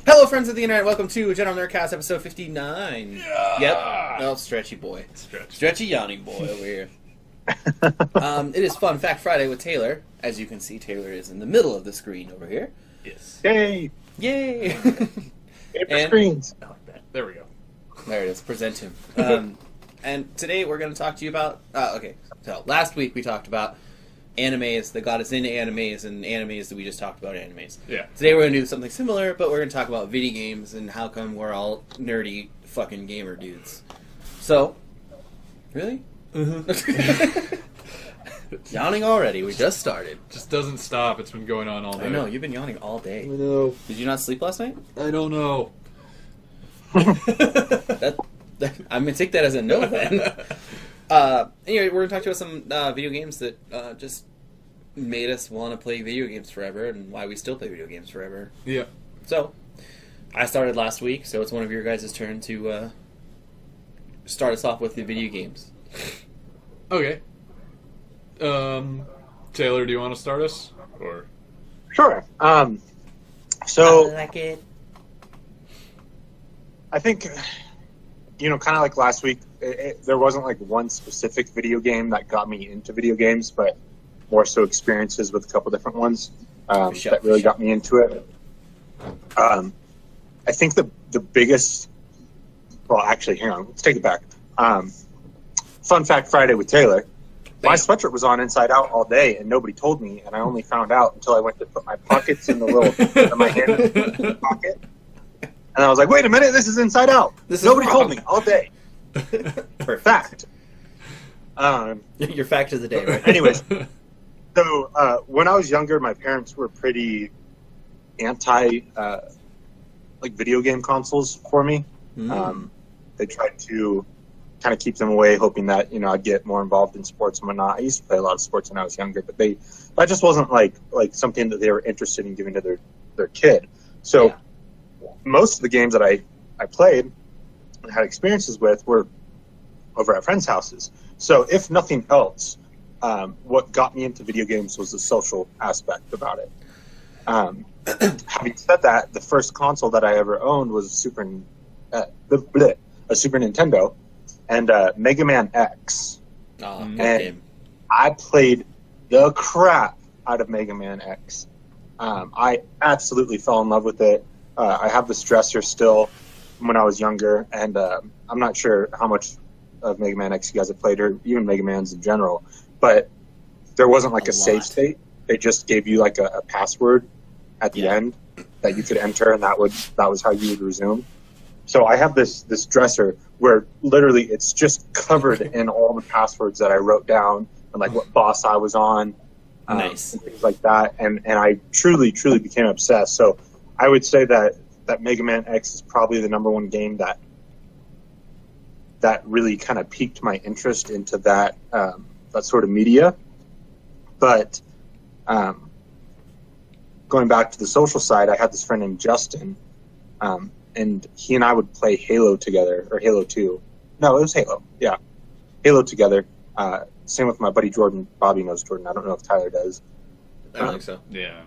Hello, friends of the internet. Welcome to General Nerdcast, episode 59. Yeah. Yep. Oh, stretchy boy. Stretchy yawning boy over here. It is Fun Fact Friday with Taylor. As you can see, Taylor is in the middle of the screen over here. Yes. Yay! Yay! Paper screens. Oh, there we go. There it is. Present him. And today we're going to talk to you about... so last week we talked about animes that got us into animes and animes that we just talked about animes. Yeah. Today we're going to do something similar, but we're going to talk about video games and how come we're all nerdy fucking gamer dudes. So, really? Mm-hmm. Yawning already. We just started. Just doesn't stop. It's been going on all day. I know, you've been yawning all day. know. Did you not sleep last night? I don't know. I'm going to take that as a no then. Anyway, we're going to talk about some video games that just made us want to play video games forever and why we still play video games forever. Yeah. So, I started last week, so it's one of your guys' turn to start us off with the video games. Okay. Taylor, do you want to start us? Or Sure. I So like it. I think, kind of like last week, there wasn't like one specific video game that got me into video games, but more so experiences with a couple different ones that really got me into it. I think the biggest. Well, actually, hang on. Let's take it back. Fun Fact Friday with Taylor. My sweatshirt was on inside out all day, and nobody told me, and I only found out until I went to put my pockets in the little my hand in the pocket, and I was like, "Wait a minute, this is inside out." Nobody told me all day. Perfect. Fact. Your fact of the day, right? Anyways, so when I was younger, my parents were pretty anti video game consoles for me. They tried to kind of keep them away, hoping that I'd get more involved in sports and whatnot. I used to play a lot of sports when I was younger, but that just wasn't like something that they were interested in giving to their kid. So most of the games that I played and had experiences with were over at friends' houses. So if nothing else, what got me into video games was the social aspect about it. Having said that, the first console that I ever owned was a Super Nintendo and Mega Man X. Good And game. I played the crap out of Mega Man X. I absolutely fell in love with it. I have the dresser still from when I was younger, and I'm not sure how much of Mega Man X you guys have played, or even Mega Mans in general, but there wasn't like a save state. They just gave you like a password at the end that you could enter, and that was how you would resume. So I have this dresser where literally it's just covered in all the passwords that I wrote down and like what boss I was on, Nice. and things like that. And I truly became obsessed. So I would say that Mega Man X is probably the number one game that really kind of piqued my interest into that sort of media. But going back to the social side, I had this friend named Justin, and he and I would play Halo together, or Halo 2. No, it was Halo. Yeah, Halo together. Same with my buddy Jordan. Bobby knows Jordan. I don't know if Tyler does. I don't think so. yeah.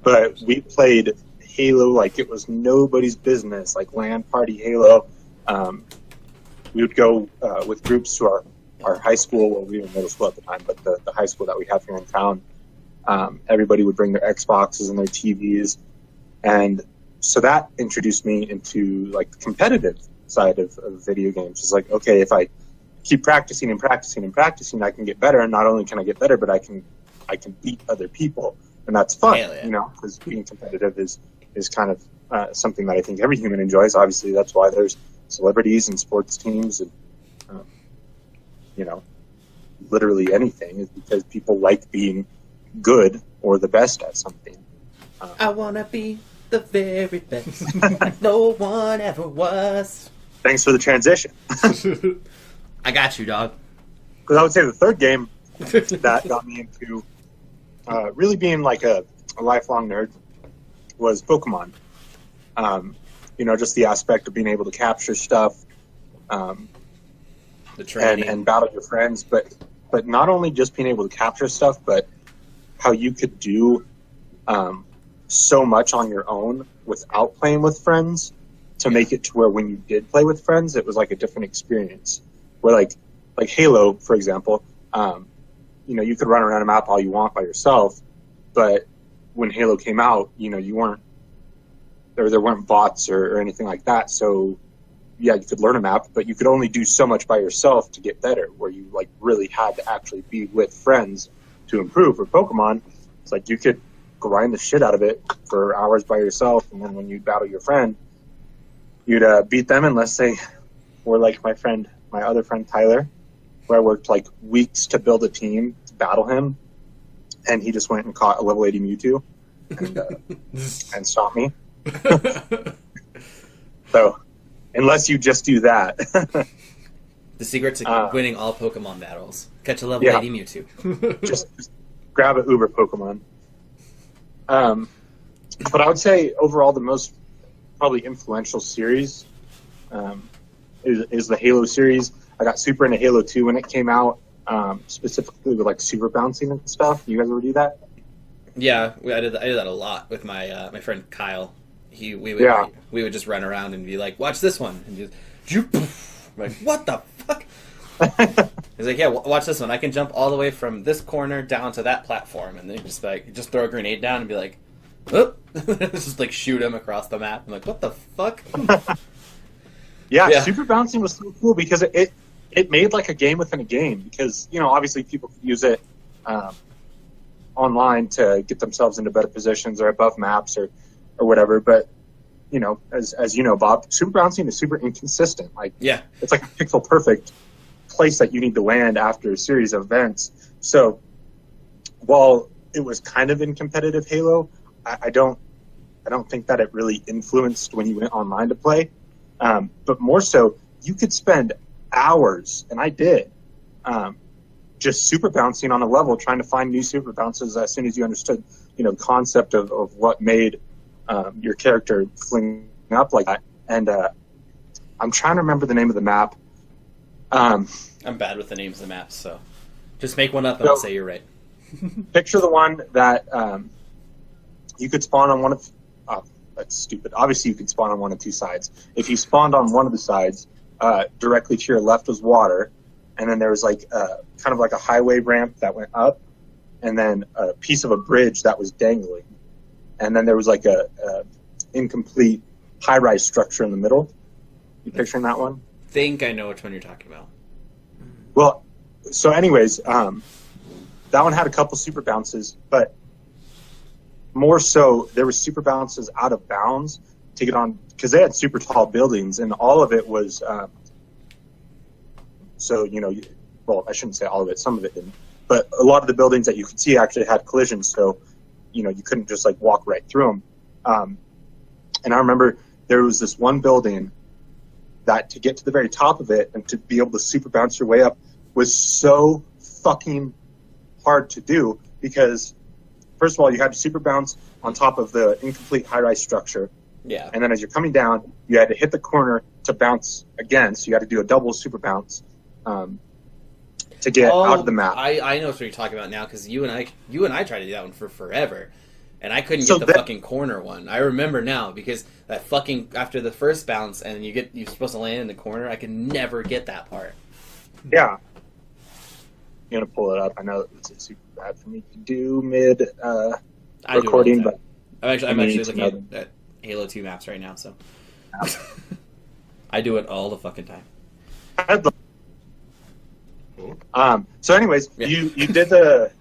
But we played Halo like it was nobody's business, like LAN party Halo. We would go with groups to our high school, well, we were in middle school at the time, but the high school that we have here in town. Everybody would bring their Xboxes and their TVs, and so that introduced me into like the competitive side of video games. It's like, okay, if I keep practicing and practicing and practicing, I can get better. And not only can I get better, but I can beat other people, and that's fun, because being competitive is kind of something that I think every human enjoys. Obviously, that's why there's celebrities and sports teams and literally anything, is because people like being good or the best at something. I wanna be the very best. No one ever was. Thanks for the transition. I got you, dog. Because I would say the third game that got me into really being like a lifelong nerd was Pokemon. Just the aspect of being able to capture stuff, The training. and battle your friends, but not only just being able to capture stuff, but how you could do so much on your own without playing with friends to make it to where when you did play with friends, it was like a different experience. Where like Halo, for example, you could run around a map all you want by yourself, but when Halo came out, you weren't there weren't bots or anything like that. So yeah, you could learn a map, but you could only do so much by yourself to get better, where you like really had to actually be with friends to improve. For Pokemon, it's like you could grind the shit out of it for hours by yourself, and then when you battle your friend, you'd beat them unless they were like my other friend Tyler, where I worked like weeks to build a team to battle him, and he just went and caught a level 80 Mewtwo and stopped me. So, unless you just do that. The secret to winning all Pokemon battles. Catch a level 80 Mewtwo. just grab an Uber Pokemon. But I would say overall the most probably influential series is the Halo series. I got super into Halo 2 when it came out, specifically with like super bouncing and stuff. You guys ever do that? Yeah, I did that a lot with my my friend Kyle. We would just run around and be like, "Watch this one," and just like, "What the fuck?" He's like, "Yeah, watch this one. I can jump all the way from this corner down to that platform," and then just throw a grenade down and be like, "Oh!" Just like shoot him across the map. I'm like, "What the fuck?" Yeah, super bouncing was so cool because it made like a game within a game, because obviously people could use it online to get themselves into better positions or above maps or whatever, but as you know, Bob, super bouncing is super inconsistent. Like, yeah, it's like a pixel perfect place that you need to land after a series of events. So while it was kind of in competitive Halo, I don't think that it really influenced when you went online to play. But more so, you could spend hours, and I did, just super bouncing on a level, trying to find new super bounces as soon as you understood, the concept of what made your character fling up like that. And I'm trying to remember the name of the map. I'm bad with the names of the maps, so just make one up and I'll say you're right. Picture the one that you could spawn on one of... that's stupid. Obviously, you could spawn on one of two sides. If you spawned on one of the sides, directly to your left was water, and then there was like kind of like a highway ramp that went up, and then a piece of a bridge that was dangling. And then there was like a incomplete high-rise structure in the middle. You picturing that one? I think I know which one you're talking about. Well, so anyways, that one had a couple super bounces, but more so there were super bounces out of bounds to get on, because they had super tall buildings, and all of it was well, I shouldn't say all of it, some of it didn't, but a lot of the buildings that you could see actually had collisions, so you couldn't just like walk right through them. And I remember there was this one building that to get to the very top of it and to be able to super bounce your way up was so fucking hard to do, because first of all, you had to super bounce on top of the incomplete high-rise structure. Yeah. And then as you're coming down, you had to hit the corner to bounce again, so you had to do a double super bounce to get out of the map. I know what you're talking about now, because you and I tried to do that one for forever, and I couldn't get the fucking corner one. I remember now, because that fucking after the first bounce and you're supposed to land in the corner, I could never get that part. Yeah. I'm gonna pull it up. I know it's super bad for me to do mid recording, but I'm actually looking at Halo 2 maps right now, so I do it all the fucking time. So anyways, yeah. you did the,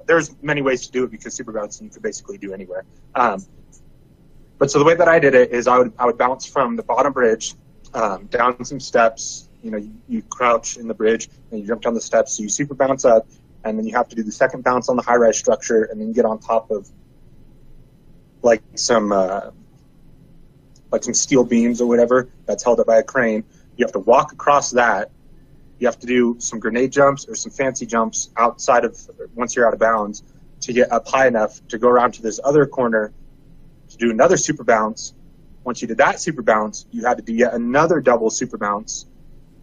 there's many ways to do it, because super bouncing you could basically do anywhere. But so the way that I did it is I would bounce from the bottom bridge down some steps. You crouch in the bridge and you jump down the steps, so you super bounce up, and then you have to do the second bounce on the high-rise structure, and then you get on top of like some steel beams or whatever that's held up by a crane. You have to walk across that. You have to do some grenade jumps or some fancy jumps outside of, once you're out of bounds, to get up high enough to go around to this other corner to do another super bounce. Once you did that super bounce, you had to do yet another double super bounce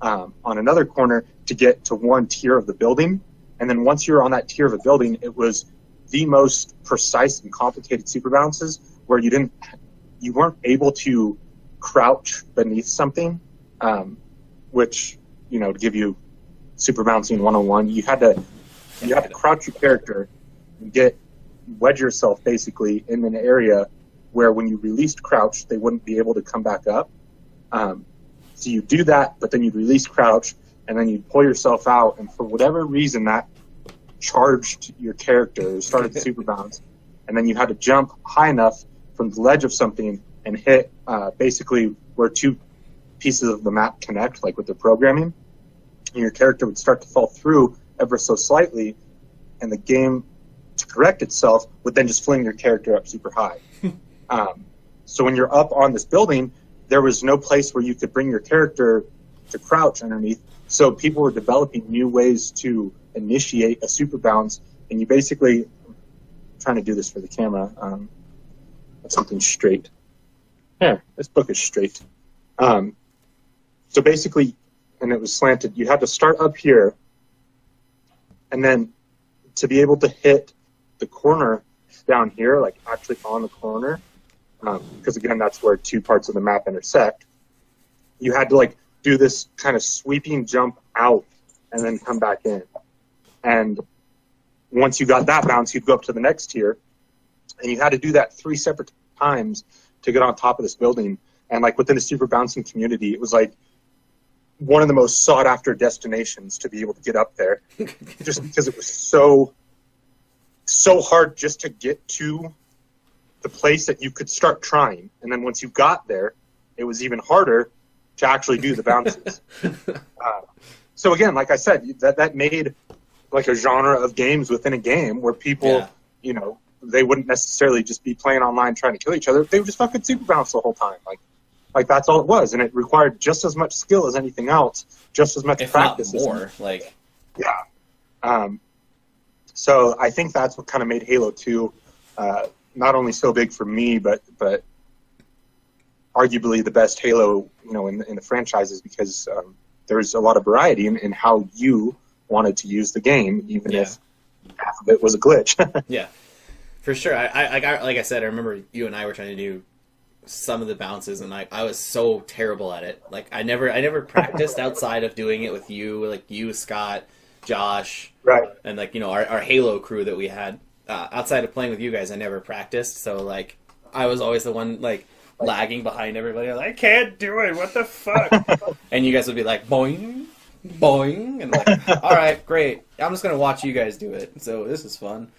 on another corner to get to one tier of the building. And then once you were on that tier of a building, it was the most precise and complicated super bounces where you weren't able to crouch beneath something, which, to give you super bouncing 101, you had to crouch your character and wedge yourself basically in an area where when you released crouch, they wouldn't be able to come back up. So you do that, but then you'd release crouch, and then you'd pull yourself out, and for whatever reason that charged your character, started the super bounce, and then you had to jump high enough from the ledge of something and hit basically where two pieces of the map connect, like with the programming, and your character would start to fall through ever so slightly, and the game, to correct itself, would then just fling your character up super high. So when you're up on this building, there was no place where you could bring your character to crouch underneath, so people were developing new ways to initiate a super bounce, and you basically, I'm trying to do this for the camera, something straight. Yeah, this book is straight. So basically, and it was slanted, you had to start up here, and then to be able to hit the corner down here, like actually on the corner, because again, that's where two parts of the map intersect, you had to like do this kind of sweeping jump out and then come back in. And once you got that bounce, you'd go up to the next tier, and you had to do that 3 separate times to get on top of this building. And like within the super bouncing community, it was like one of the most sought after destinations to be able to get up there, just because it was so hard just to get to the place that you could start trying. And then once you got there, it was even harder to actually do the bounces. So again, like I said, that made like a genre of games within a game where people, they wouldn't necessarily just be playing online trying to kill each other. They would just fucking super bounce the whole time. Like that's all it was. And it required just as much skill as anything else, just as much practice. If not more, Yeah. So I think that's what kind of made Halo 2 not only so big for me, but arguably the best Halo, in the franchises, because there's a lot of variety in how you wanted to use the game, even if half of it was a glitch. Yeah, for sure. I like I said, I remember you and I were trying to do some of the bounces, and I was so terrible at it. Like I never practiced outside of doing it with you, like you, Scott, Josh, right, and like our Halo crew that we had. Outside of playing with you guys, I never practiced, so like I was always the one like lagging behind everybody. I was like, I can't do it. What the fuck? And you guys would be like, boing, boing, and I'm like, all right, great. I'm just gonna watch you guys do it. So this is fun.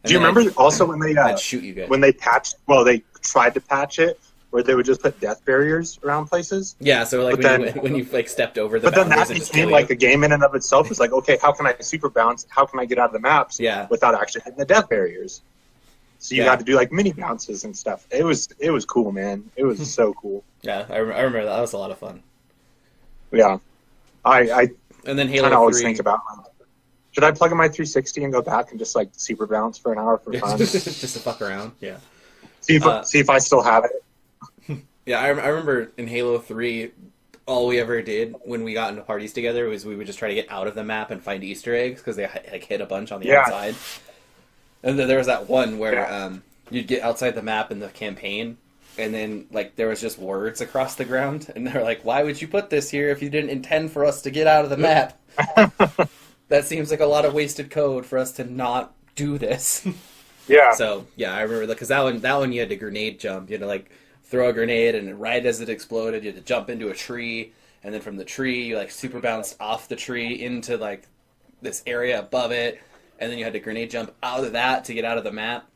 And do you remember also when they I'd shoot you guys when they patched? Well, they tried to patch it where they would just put death barriers around places. Yeah, so like when you like stepped over the. But then that became like a game in and of itself. It's like, okay, how can I super bounce? How can I get out of the maps? Without actually hitting the death barriers. So you had to do like mini bounces and stuff. It was cool, man. It was so cool. Yeah, I remember that was a lot of fun. Yeah, I and then Halo kind of always 3. think about, should I plug in my 360 and go back and just like super bounce for an hour for fun? Just to fuck around. Yeah. See if I still have it. Yeah, I remember in Halo 3, all we ever did when we got into parties together was we would just try to get out of the map and find Easter eggs, because they like hit a bunch on the outside. And then there was that one where you'd get outside the map in the campaign, and then like there was just words across the ground, and they're like, why would you put this here if you didn't intend for us to get out of the map? That seems like a lot of wasted code for us to not do this. Yeah. So, yeah, I remember, because that one you had to grenade jump. You had to like throw a grenade, and right as it exploded, you had to jump into a tree, and then from the tree, you like super bounced off the tree into like this area above it, and then you had to grenade jump out of that to get out of the map.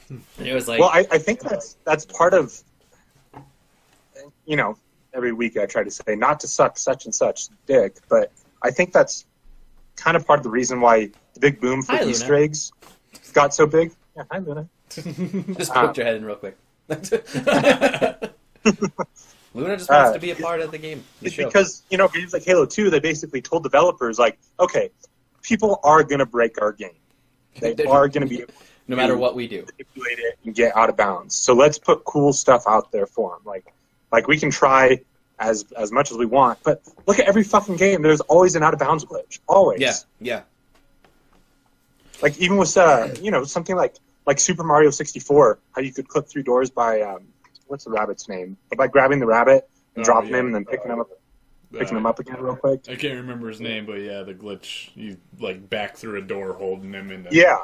And it was like, well, I think that's part of, every week I try to say not to suck such and such dick, but I think that's kind of part of the reason why the big boom for Easter eggs got so big. Yeah, hi Luna. Just poked your head in real quick. Luna just wants to be a part of the game. Because, games like Halo 2, they basically told developers, like, okay, people are going to break our game. They are going to be able to no matter what we do, manipulate it and get out of bounds. So let's put cool stuff out there for them. Like we can try as much as we want, but look at every fucking game. There's always an out of bounds glitch. Always. Yeah. Like even with something like like Super Mario 64, how you could clip through doors by what's the rabbit's name? By grabbing the rabbit and dropping him and then picking him up again real quick. I can't remember his name, but yeah, the glitch. You like back through a door holding him in. Yeah.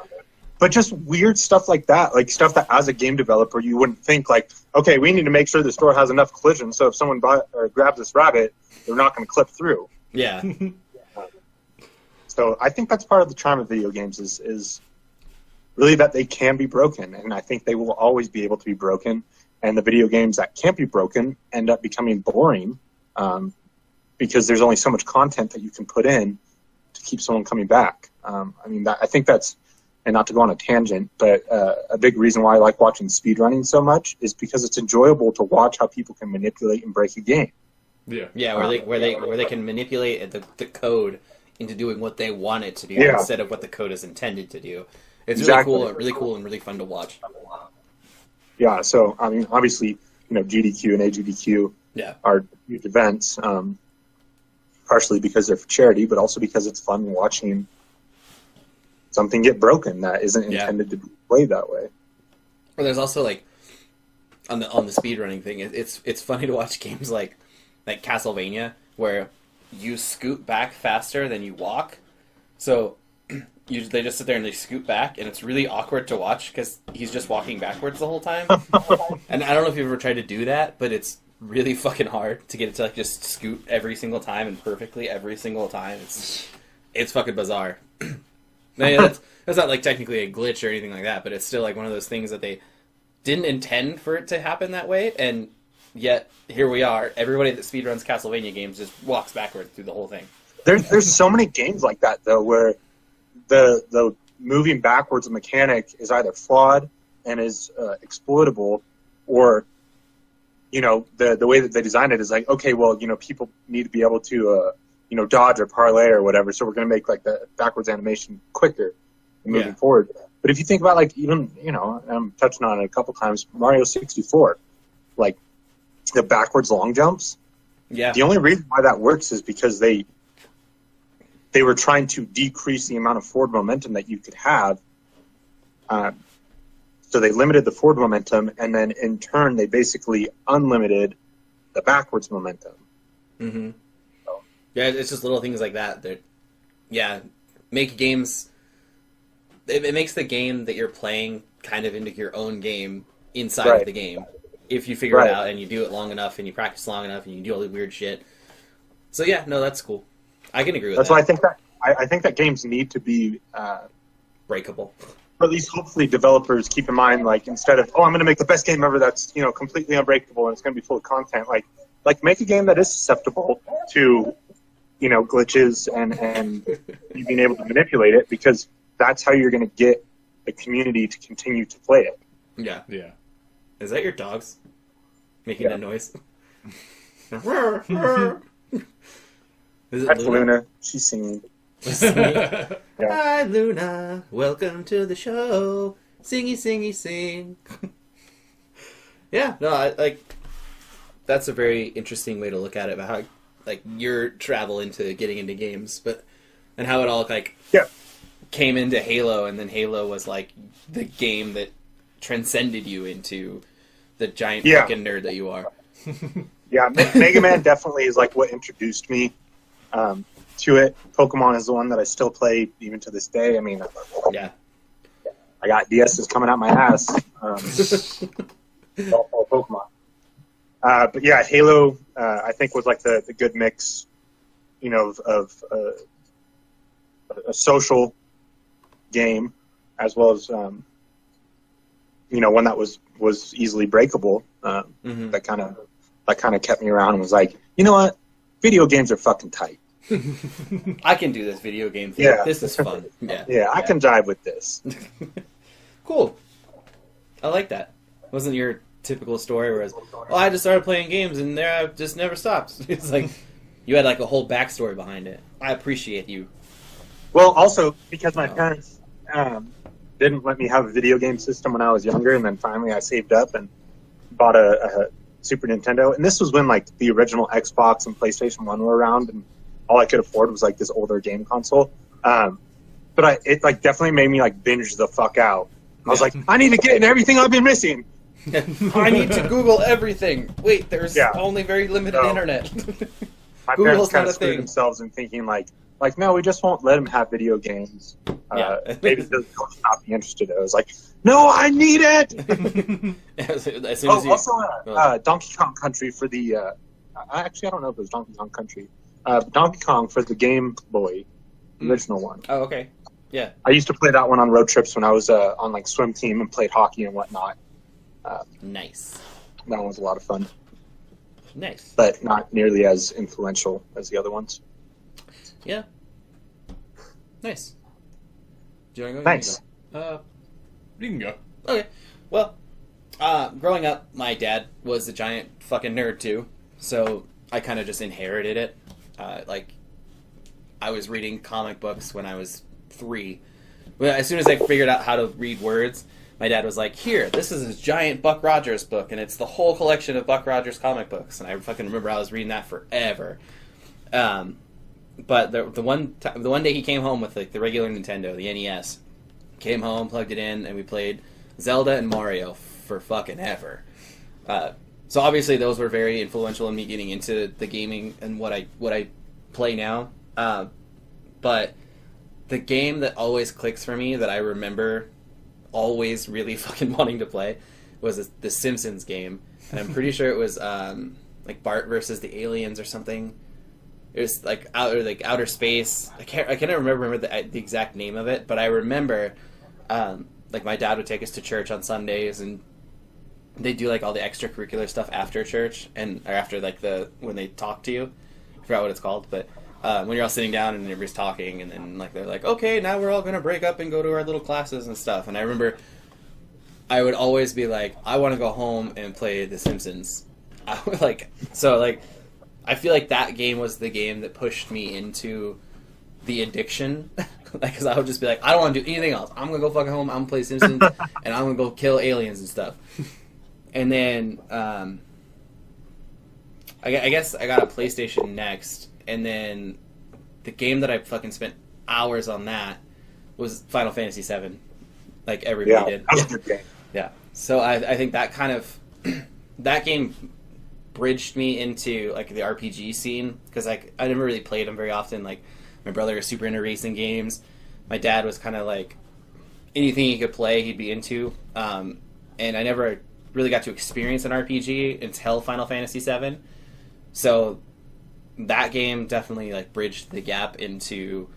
But just weird stuff like that, like stuff that as a game developer you wouldn't think, like, okay, we need to make sure the store has enough collision, so if someone grabs this rabbit, they're not going to clip through. Yeah. So I think that's part of the charm of video games is really that they can be broken, and I think they will always be able to be broken. And the video games that can't be broken end up becoming boring because there's only so much content that you can put in to keep someone coming back. I think that's, and not to go on a tangent, but a big reason why I like watching speedrunning so much is because it's enjoyable to watch how people can manipulate and break a game. Yeah. Yeah, where they can manipulate the code into doing what they want it to do instead of what the code is intended to do. It's really cool and really fun to watch. Yeah, so I mean, obviously, GDQ and AGDQ are huge events, partially because they're for charity, but also because it's fun watching something get broken that isn't intended to be played that way. Or there's also like on the speedrunning thing, it's funny to watch games like Castlevania where you scoot back faster than you walk. So they just sit there and they scoot back, and it's really awkward to watch because he's just walking backwards the whole time. And I don't know if you've ever tried to do that, but it's really fucking hard to get it to like just scoot every single time and perfectly every single time. It's fucking bizarre. That's not like technically a glitch or anything like that, but it's still like one of those things that they didn't intend for it to happen that way, and yet here we are. Everybody that speedruns Castlevania games just walks backwards through the whole thing. There's so many games like that though, where the moving backwards mechanic is either flawed and is exploitable, or the way that they designed it is like, okay, well, people need to be able to dodge or parlay or whatever, so we're going to make like the backwards animation quicker and moving forward. But if you think about like even I'm touching on it a couple times, Mario 64, like the backwards long jumps. Yeah. The only reason why that works is because they were trying to decrease the amount of forward momentum that you could have. So they limited the forward momentum, and then in turn they basically unlimited the backwards momentum. Mm-hmm. So. Yeah, it's just little things like that. Make games. It makes the game that you're playing kind of into your own game inside of the game. If you figure it out and you do it long enough and you practice long enough and you do all the weird shit. So yeah, no, that's cool. I can agree with that. That's why I think that games need to be breakable. Or at least hopefully developers keep in mind, like, instead of, I'm going to make the best game ever that's, completely unbreakable and it's going to be full of content, like make a game that is susceptible to, glitches and you being able to manipulate it, because that's how you're going to get the community to continue to play it. Yeah. Yeah. Is that your dogs making that noise? That's Luna. She's singing. Hi, Luna. Welcome to the show. Singy, singy, sing. Yeah, no, I that's a very interesting way to look at it, about how, your travel into getting into games, and how it all, came into Halo, and then Halo was, the game that transcended you into the giant fucking nerd that you are. Yeah, Mega Man definitely is, what introduced me to it. Pokemon is the one that I still play even to this day. I mean, I got DSs coming out my ass. All Pokemon. But yeah, Halo, I think was the good mix, of a social game, as well as one that was easily breakable. That kind of kept me around and was like, you know what, video games are fucking tight. I can do this video game thing. Yeah. This is fun. Yeah, I can jive with this. Cool. I like that. Wasn't your typical story where it's, I just started playing games and there I just never stopped. It's you had a whole backstory behind it. I appreciate you. Well, also because my parents didn't let me have a video game system when I was younger, and then finally I saved up and bought a Super Nintendo. And this was when the original Xbox and PlayStation 1 were around, and all I could afford was this older game console. But it definitely made me binge the fuck out I was like, I need to get in everything I've been missing. I need to Google everything. Wait, there's only very limited internet. My parents kind of screwed themselves in tking like, no, we just won't let him have video games. Maybe they'll not be interested. I was like, no, I need it! Also, Donkey Kong Country for the... actually, I don't know if it was Donkey Kong Country. Donkey Kong for the Game Boy, original one. Oh, okay. Yeah. I used to play that one on road trips when I was on like swim team and played hockey and whatnot. Nice. That one was a lot of fun. Nice. But not nearly as influential as the other ones. Yeah. Nice. Do you want to go? Nice. You can go. Okay. Well, growing up, my dad was a giant fucking nerd too, so I kind of just inherited it. I was reading comic books when I was 3. But as soon as I figured out how to read words, my dad was like, "Here, this is a giant Buck Rogers book, and it's the whole collection of Buck Rogers comic books." And I fucking remember I was reading that forever. But the one day he came home with like the regular Nintendo, the NES, came home, plugged it in, and we played Zelda and Mario for fucking ever. So obviously those were very influential in me getting into the gaming and what I play now. But the game that always clicks for me that I remember always really fucking wanting to play was the Simpsons game, and I'm pretty sure it was like Bart versus the aliens or something. It was like outer space. I can't remember the exact name of it, but I remember like my dad would take us to church on Sundays, and they do like all the extracurricular stuff after church or after like when they talk to you. I forgot what it's called, but when you're all sitting down and everybody's talking, and then like they're like, okay, now we're all gonna break up and go to our little classes and stuff. And I remember I would always be like, I want to go home and play The Simpsons. I feel like that game was the game that pushed me into the addiction. Because I would just be like, I don't want to do anything else. I'm gonna go fucking home. I'm gonna play Simpsons, and I'm gonna go kill aliens and stuff. And then I guess I got a PlayStation next. And then the game that I fucking spent hours on that was Final Fantasy VII. Like everybody did. That was a good game. Yeah. So I think that kind of that game bridged me into like the RPG scene, because like I never really played them very often. Like my brother was super into racing games. My dad was kind of like anything he could play, he'd be into. And I never really got to experience an RPG until Final Fantasy VII. So that game definitely like bridged the gap into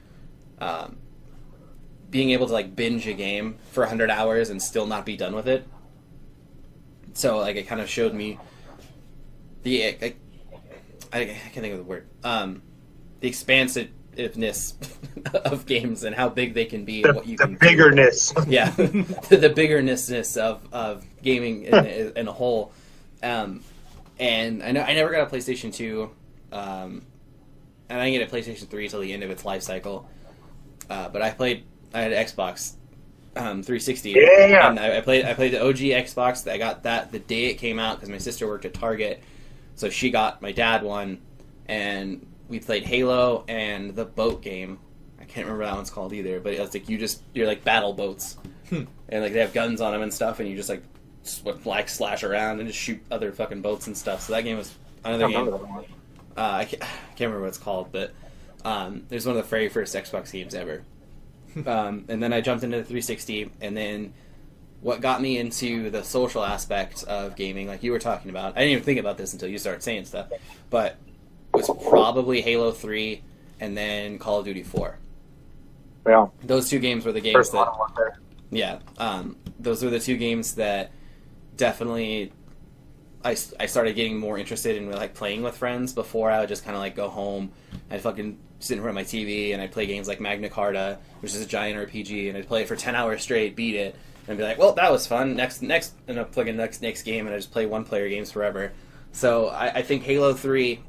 being able to like binge a game for 100 hours and still not be done with it. So like it kind of showed me I can't think of the word, the expansiveness of games and how big they can be and what you can do. The biggerness. Yeah, the biggerness of gaming in a whole. And I know I never got a PlayStation 2. And I didn't get a PlayStation 3 until the end of its life cycle. But I had an Xbox 360. Yeah. And I played the OG Xbox. I got that the day it came out because my sister worked at Target. So she got my dad one, and we played Halo and the boat game. I can't remember what that one's called either, but it's like you're like battle boats. And like they have guns on them and stuff, and you just like slash around and just shoot other fucking boats and stuff. So that game was another game. I can't remember what it's called, but it was one of the very first Xbox games ever. And then I jumped into the 360, and then what got me into the social aspect of gaming, like you were talking about, I didn't even think about this until you started saying stuff, but it was probably Halo 3 and then Call of Duty 4. Yeah. Those two games were the games First that... one there. Yeah. Those were the two games that definitely... I started getting more interested in like playing with friends. Before I would just kind of like go home, I'd fucking sit in front of my TV and I'd play games like Magna Carta, which is a giant RPG, and I'd play it for 10 hours straight, beat it, and be like, well, that was fun. Next, and I'd plug in next game, and I just play one-player games forever. So I think Halo 3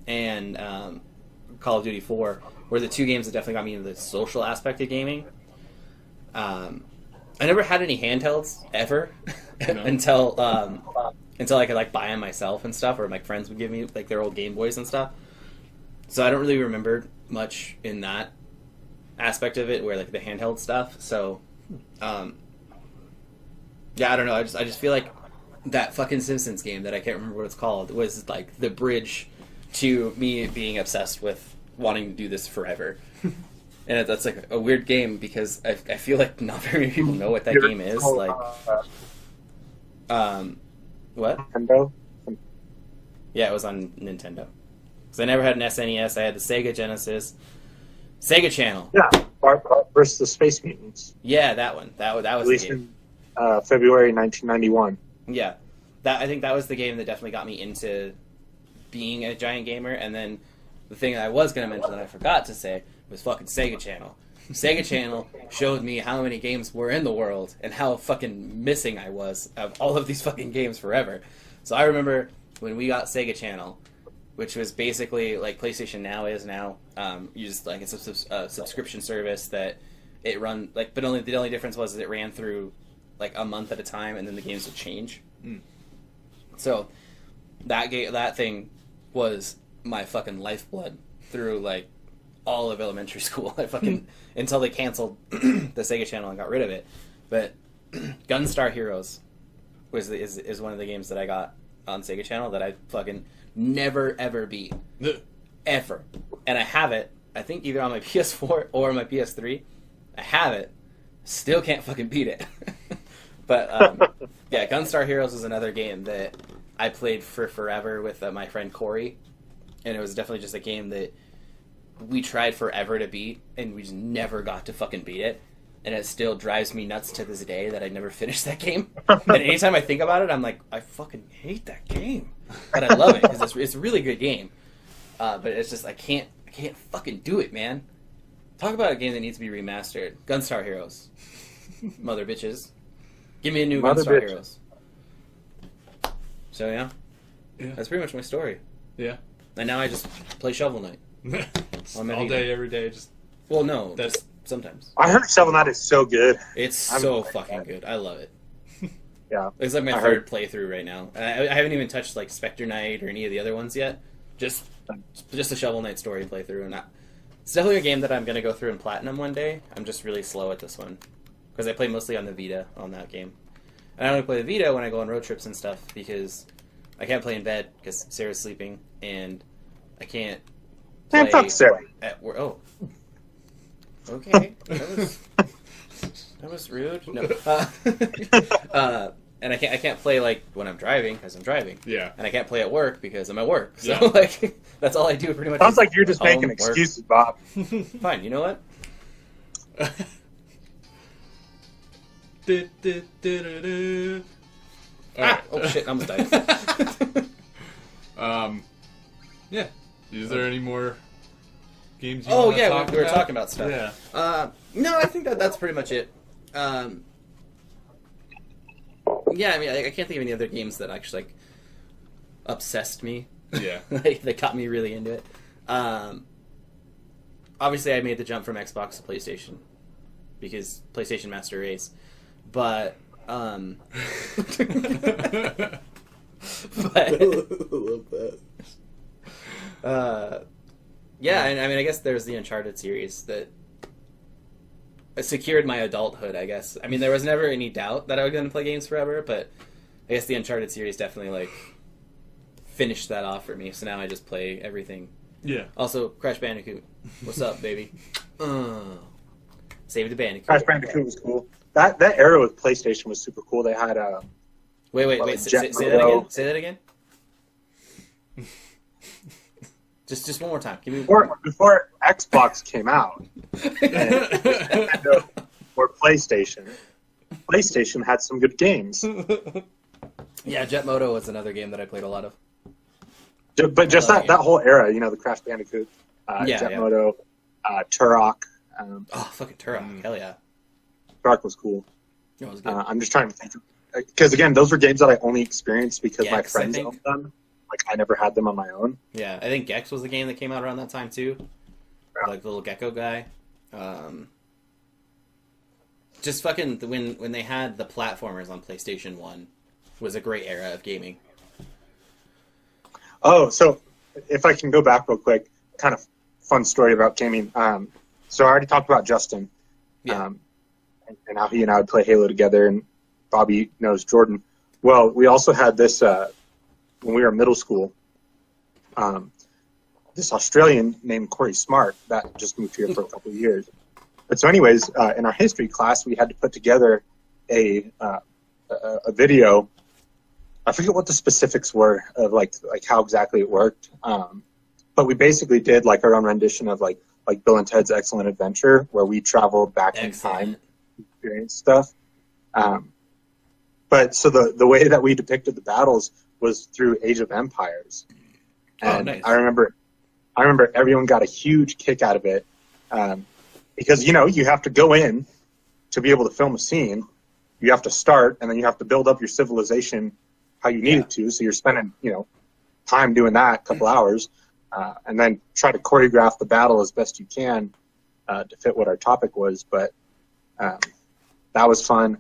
and Call of Duty 4 were the two games that definitely got me into the social aspect of gaming. I never had any handhelds ever until I could like buy them myself and stuff, or my friends would give me like their old Game Boys and stuff. So I don't really remember much in that aspect of it, where like the handheld stuff. So Yeah, I don't know. I just feel like that fucking Simpsons game that I can't remember what it's called was like the bridge to me being obsessed with wanting to do this forever. And that's like a weird game because I feel like not very many people know what that game is. Like, what? Nintendo. Yeah, it was on Nintendo. Because I never had an SNES. I had the Sega Genesis, Sega Channel. Yeah, Bart versus the Space Mutants. Yeah, that one. That was Released the game. in February 1991. Yeah, I think that was the game that definitely got me into being a giant gamer. And then the thing that I was going to mention that I forgot to say was fucking Sega Channel. Sega Channel showed me how many games were in the world and how fucking missing I was of all of these fucking games forever. So I remember when we got Sega Channel, which was basically like PlayStation Now is now. It's a subscription service that it run like, but the only difference was that it ran through like a month at a time, and then the games would change. So that thing was my fucking lifeblood through like all of elementary school. I fucking until they canceled the Sega Channel and got rid of it. But Gunstar Heroes is one of the games that I got on Sega Channel that I fucking never ever beat ever, and I have it. I think either on my PS4 or my PS3. I have it. Still can't fucking beat it. But yeah, Gunstar Heroes is another game that I played for forever with my friend Corey, and it was definitely just a game that we tried forever to beat, and we just never got to fucking beat it. And it still drives me nuts to this day that I never finished that game. And anytime I think about it, I'm like, I fucking hate that game. But I love it, because it's a really good game. But it's just, I can't fucking do it, man. Talk about a game that needs to be remastered. Gunstar Heroes. Mother bitches. Give me a new Gunstar Heroes. So yeah. That's pretty much my story. Yeah. And now I just play Shovel Knight. All day, every day, just... Well, no, just sometimes. I heard Shovel Knight is so good. It's so fucking good. I love it. Yeah. It's like my third playthrough right now. I haven't even touched like Spectre Knight or any of the other ones yet. Just a Shovel Knight story playthrough. And it's definitely a game that I'm going to go through in Platinum one day. I'm just really slow at this one. Because I play mostly on the Vita on that game. And I only play the Vita when I go on road trips and stuff because I can't play in bed because Sarah's sleeping and I can't play fuck Sarah. At work. Oh. Okay. That was rude. No. And I can't play like when I'm driving because I'm driving. Yeah. And I can't play at work because I'm at work. So Yeah. like that's all I do pretty much. Sounds like you're just making excuses, Bob. Fine. You know what? Alright. Oh shit! I almost died. Yeah. Is there any more games you Oh want to yeah, talk we were about? talking about stuff. Yeah. No, I think that's pretty much it. Yeah, I mean, I can't think of any other games that actually like obsessed me. Yeah. Like, that got me really into it. Obviously, I made the jump from Xbox to PlayStation because PlayStation Master Race, but yeah, and I mean, I guess there's the Uncharted series that secured my adulthood, I guess. I mean, there was never any doubt that I was going to play games forever, but I guess the Uncharted series definitely, like, finished that off for me, so now I just play everything. Yeah. Also, Crash Bandicoot. What's up, baby? Save the Bandicoot. Crash Bandicoot was cool. That era with PlayStation was super cool. They had Wait. Say that again. Say that again. Just one more time. Give me before Xbox came out, or PlayStation. PlayStation had some good games. Yeah, Jet Moto was another game that I played a lot of. But just that whole era, you know, the Crash Bandicoot, Jet Moto, Turok. Oh, fucking Turok. Hell yeah. Turok was cool. It was good. I'm just trying to think. Because, again, those were games that I only experienced because my Gex, friends owned them. Like, I never had them on my own. Yeah, I think Gex was the game that came out around that time, too. Yeah. Like the little gecko guy. Just fucking, when they had the platformers on PlayStation 1 was a great era of gaming. Oh, so if I can go back real quick, kind of fun story about gaming. So I already talked about Justin. Yeah. And how he and I would play Halo together. And Bobby knows Jordan. Well, we also had this when we were in middle school. This Australian named Corey Smart that just moved here for a couple of years. But so, anyways, in our history class, we had to put together a video. I forget what the specifics were of like how exactly it worked. But we basically did like our own rendition of like Bill and Ted's Excellent Adventure, where we traveled back in time, experience stuff. But so the way that we depicted the battles was through Age of Empires, and nice. I remember everyone got a huge kick out of it, because you have to go in to be able to film a scene. You have to start, and then you have to build up your civilization how you need it to. So you're spending time doing that, a couple hours, and then try to choreograph the battle as best you can to fit what our topic was. But that was fun.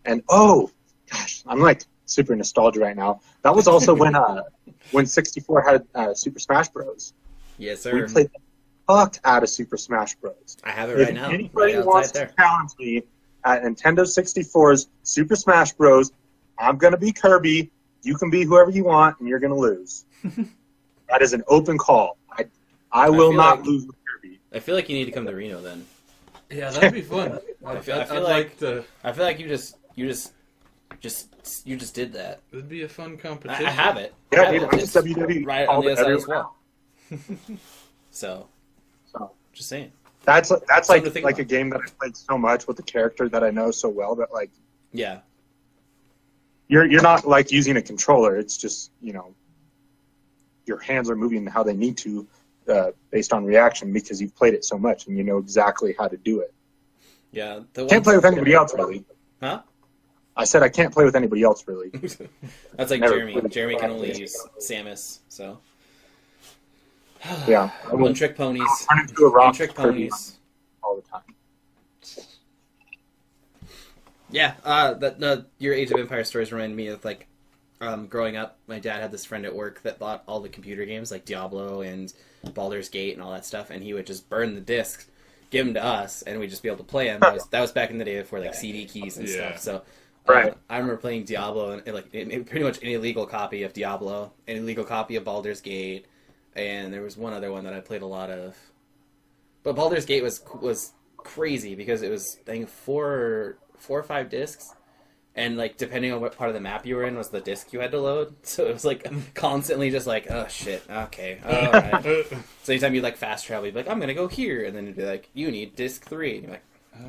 And oh gosh, I'm like super nostalgia right now. That was also when 64 had Super Smash Bros. Yes, sir. We played the fuck out of Super Smash Bros. I have it right now. If anybody right wants there. to challenge me at Nintendo 64's Super Smash Bros., I'm going to be Kirby. You can be whoever you want, and you're going to lose. That is an open call. I will not lose with Kirby. I feel like you need to come to Reno then. Yeah, that'd be fun. I feel like you just did that. It'd be a fun competition. I have it. Yeah, I have dude, it. I'm just WWE. Right on the other side as everywhere. well. So, just saying. That's Something to think like about. a game that I played so much with a character that I know so well that like Yeah. you're not like using a controller. It's just your hands are moving how they need to based on reaction because you've played it so much and you know exactly how to do it. Yeah. Can't play with anybody else really. Huh? I said I can't play with anybody else really. That's like Never Jeremy. played Jeremy can with only anybody. use Samus, so. Yeah, I One will trick ponies. turn into a One rock trick Kirby ponies. all the time. Yeah, your Age of Empires stories remind me of like growing up. My dad had this friend at work that bought all the computer games like Diablo and Baldur's Gate and all that stuff, and he would just burn the discs, give them to us, and we'd just be able to play them. That was back in the day before like CD keys and stuff. So. Right. I remember playing Diablo and like pretty much any illegal copy of Diablo, any illegal copy of Baldur's Gate, and there was one other one that I played a lot of. But Baldur's Gate was crazy because it was I think four or five discs, and like depending on what part of the map you were in was the disc you had to load. So it was like constantly just like, oh shit, okay, all right. So anytime you like fast travel, you'd be like, I'm gonna go here, and then it'd be like, you need disc 3, and you're like,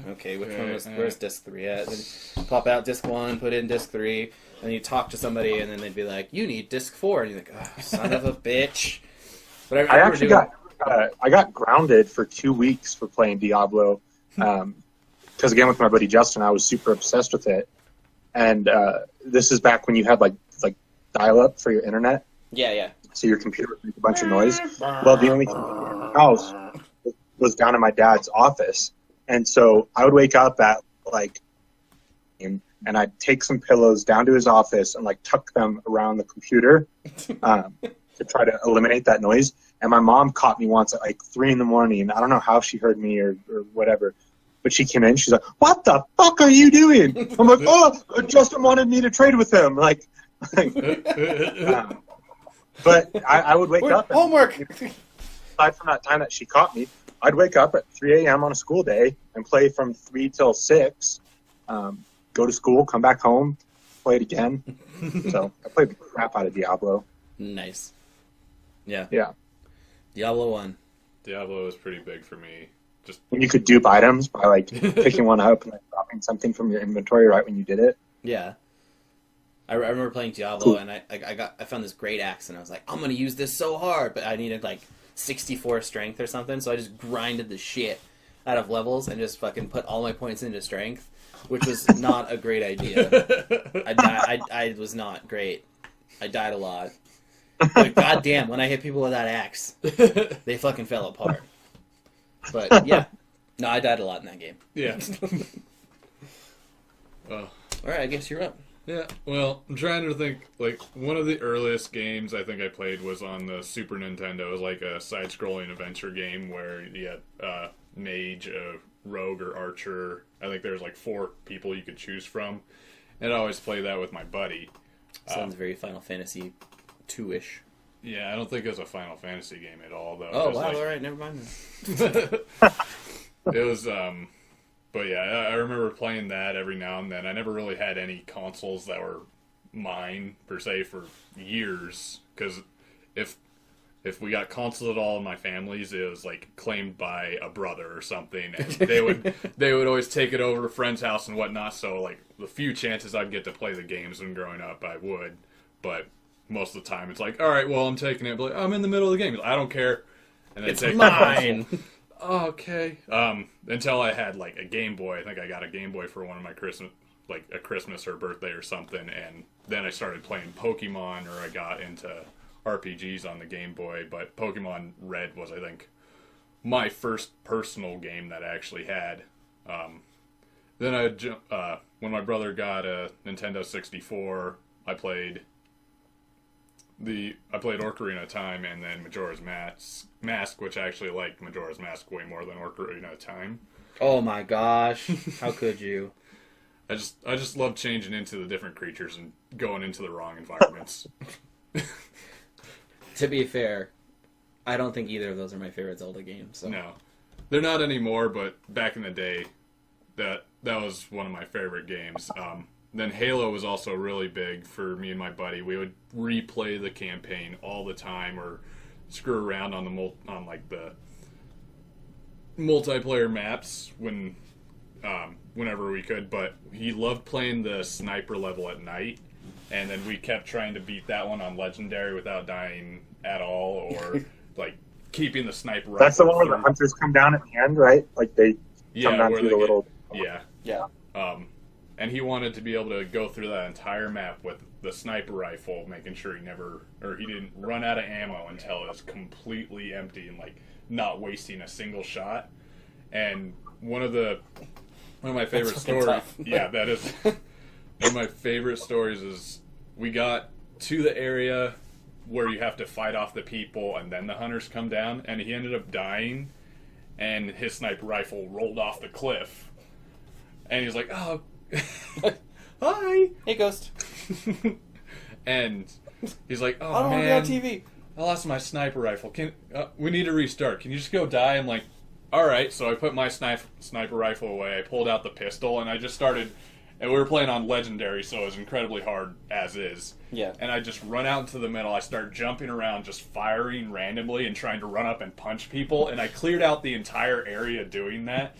okay, which one was where's disc 3 at? Then pop out disc 1, put in disc 3, and you talk to somebody, and then they'd be like, you need disc 4, and you're like, oh, son of a bitch. But I actually got grounded for 2 weeks for playing Diablo, because again with my buddy Justin, I was super obsessed with it, and this is back when you had like dial-up for your internet. Yeah. So your computer would make a bunch of noise. Well, the only thing in the house was down in my dad's office, and so I would wake up at and I'd take some pillows down to his office and like tuck them around the computer to try to eliminate that noise. And my mom caught me once at like 3 a.m. I don't know how she heard me or whatever, but she came in. She's like, "What the fuck are you doing?" I'm like, "Oh, Justin wanted me to trade with him." But I would wake up. And, homework. aside from that time that she caught me, I'd wake up at 3 a.m. on a school day and play from 3 till 6. Go to school, come back home, play it again. So I played the crap out of Diablo. Nice. Yeah. Diablo was pretty big for me. Just When you could dupe items by like picking one up and like dropping something from your inventory right when you did it. Yeah. I remember playing Diablo, and I found this great axe, and I was like, I'm gonna use this so hard, but I needed like 64 strength or something, so I just grinded the shit out of levels and just fucking put all my points into strength, which was not a great idea. I was not great. I died a lot. But goddamn, when I hit people with that axe, they fucking fell apart. But yeah, no, I died a lot in that game. yeah. Well, All right, I guess you're up. yeah. Well, I'm trying to think. Like one of the earliest games I think I played was on the Super Nintendo. It was like a side-scrolling adventure game where you had mage, a rogue, or archer. I think there's like 4 people you could choose from. And I always play that with my buddy. Sounds very Final Fantasy 2-ish. Yeah, I don't think it was a Final Fantasy game at all, though. Oh, wow, alright, never mind. It was, but yeah, I remember playing that every now and then. I never really had any consoles that were mine, per se, for years, because if we got consoles at all in my family's, it was like claimed by a brother or something, and they would always take it over to a friend's house and whatnot. So like the few chances I'd get to play the games when growing up, I would. But most of the time, it's like, all right, well, I'm taking it. But like, I'm in the middle of the game. I don't care. And It's mine. Oh, okay. Until I had like a Game Boy. I think I got a Game Boy for one of my Christmas, like a Christmas or birthday or something, and then I started playing Pokemon, or I got into RPGs on the Game Boy. But Pokemon Red was, I think, my first personal game that I actually had. Then when my brother got a Nintendo 64, I played Ocarina of Time and then Majora's Mask, which I actually liked Majora's Mask way more than Ocarina of Time. Oh my gosh. How could you? I just love changing into the different creatures and going into the wrong environments. To be fair, I don't think either of those are my favorite Zelda games. So. No. They're not anymore, but back in the day, that was one of my favorite games. Then Halo was also really big for me and my buddy. We would replay the campaign all the time, or screw around on the multiplayer maps whenever we could. But he loved playing the sniper level at night, and then we kept trying to beat that one on Legendary without dying at all, or like keeping the sniper rifle. That's the one where the hunters come down at the end, right? Like they come down through the little. Yeah. Yeah. And he wanted to be able to go through that entire map with the sniper rifle, making sure he didn't run out of ammo until it was completely empty and like not wasting a single shot. And one of my favorite stories. Yeah, that is one of my favorite stories. Is we got to the area where you have to fight off the people and then the hunters come down, and he ended up dying, and his sniper rifle rolled off the cliff, and he's like, "Oh, hi, Hey, Ghost." And he's like, "Oh, I don't man, want to be on TV. I lost my sniper rifle. We need to restart. Can you just go die?" I'm like, "All right." So I put my sniper rifle away. I pulled out the pistol, and I just started. And we were playing on Legendary, so it was incredibly hard as is. Yeah. And I just run out into the middle. I start jumping around, just firing randomly and trying to run up and punch people. And I cleared out the entire area doing that.